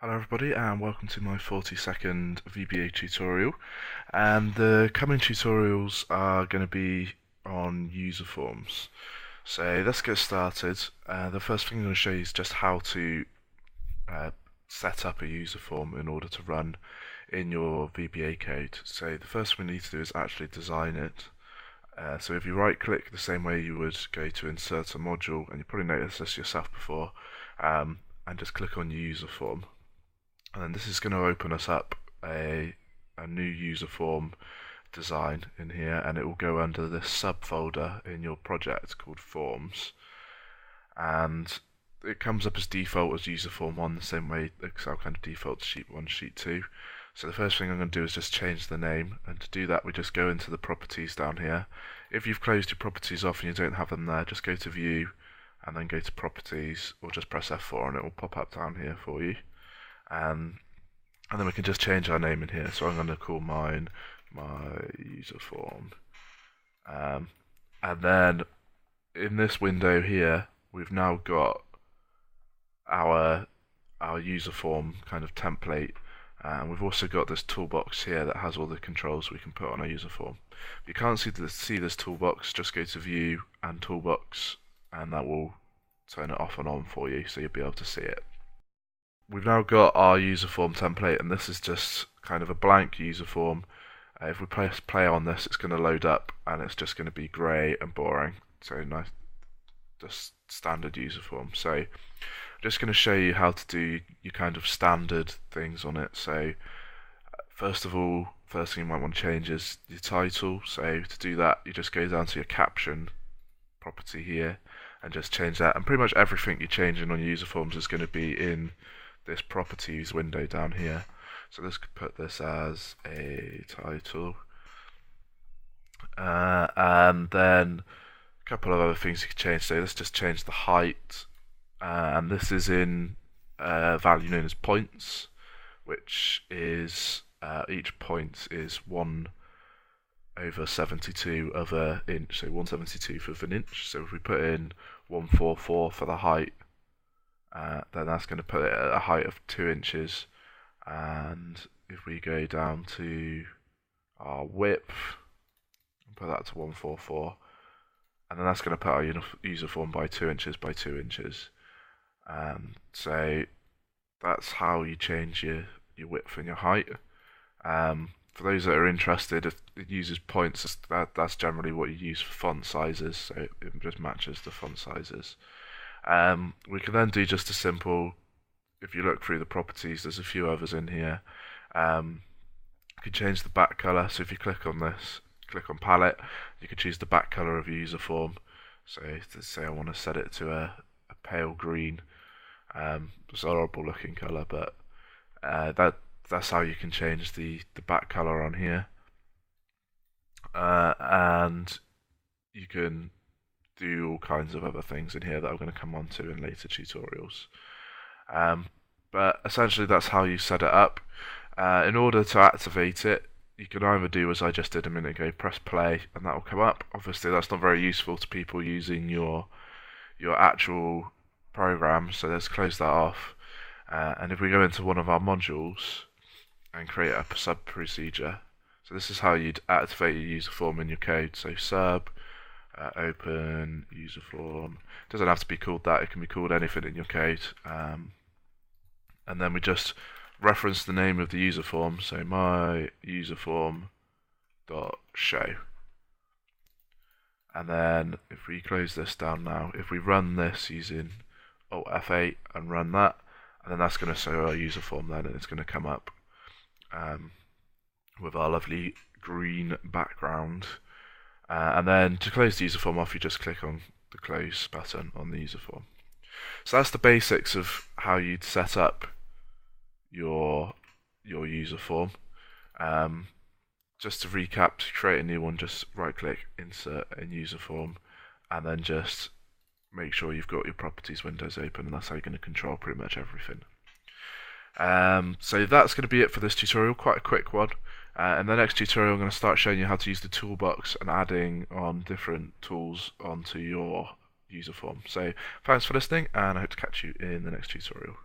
Hello everybody and welcome to my 40-second VBA tutorial, and the coming tutorials are going to be on user forms. So let's get started. The first thing I'm going to show you is just how to set up a user form in order to run in your VBA code. So the first thing we need to do is actually design it. So if you right click the same way you would go to insert a module, and you probably noticed this yourself before, and just click on user form. And then this is going to open us up a new user form design in here, and it will go under this subfolder in your project called forms, and it comes up as default as user form 1, the same way Excel kind of defaults sheet 1, sheet 2. So the first thing I'm going to do is just change the name, and to do that we just go into the properties down here. If you've closed your properties off and you don't have them there, just go to view and then go to properties, or just press F4 and it will pop up down here for you. And then we can just change our name in here. So I'm going to call mine my user form. And then in this window here, we've now got our user form kind of template. And we've also got this toolbox here that has all the controls we can put on our user form. If you can't see this toolbox, just go to view and toolbox, and that will turn it off and on for you, so you'll be able to see it. We've now got our user form template, and this is just kind of a blank user form. If we press play on this, it's going to load up, and it's just going to be grey and boring. So nice, just standard user form. So I'm just going to show you how to do your kind of standard things on it. So first of all, first thing you might want to change is your title. So to do that, you just go down to your caption property here and just change that. And pretty much everything you're changing on user forms is going to be in this properties window down here. So let's put this as a title, and then a couple of other things you can change. So let's just change the height, and this is in a value known as points, which is each point is 1/72 of an inch, so 1/72 of an inch. So if we put in 144 for the height, then that's going to put it at a height of 2 inches. And if we go down to our width and put that to 144, and then that's going to put our user form by 2 inches by 2 inches. So that's how you change your width and your height. For those that are interested, if it uses points, that's generally what you use for font sizes, so it just matches the font sizes. We can then do just a simple, if you look through the properties, there's a few others in here. You can change the back color. So if you click on this, click on palette, you can choose the back color of your user form. So to say I want to set it to a pale green. It's a horrible looking color, but that's how you can change the back color on here. And you can do all kinds of other things in here that I'm going to come on to in later tutorials. But essentially that's how you set it up. In order to activate it, you can either do as I just did a minute ago, press play, and that will come up. Obviously that's not very useful to people using your actual program, so let's close that off. And if we go into one of our modules and create a sub procedure, so this is how you'd activate your user form in your code. So sub open user form. Doesn't have to be called that, it can be called anything in your code. And then we just reference the name of the user form, so my user form dot show. And then if we close this down now, if we run this using Alt F8 and run that, and then that's going to show our user form then, and it's going to come up with our lovely green background. And then to close the user form off, you just click on the close button on the user form. So that's the basics of how you'd set up your user form. Just to recap, to create a new one, just right click, insert a user form, and then just make sure you've got your properties windows open, and that's how you're going to control pretty much everything. So that's going to be it for this tutorial, quite a quick one. In the next tutorial I'm going to start showing you how to use the toolbox and adding on different tools onto your user form. So thanks for listening, and I hope to catch you in the next tutorial.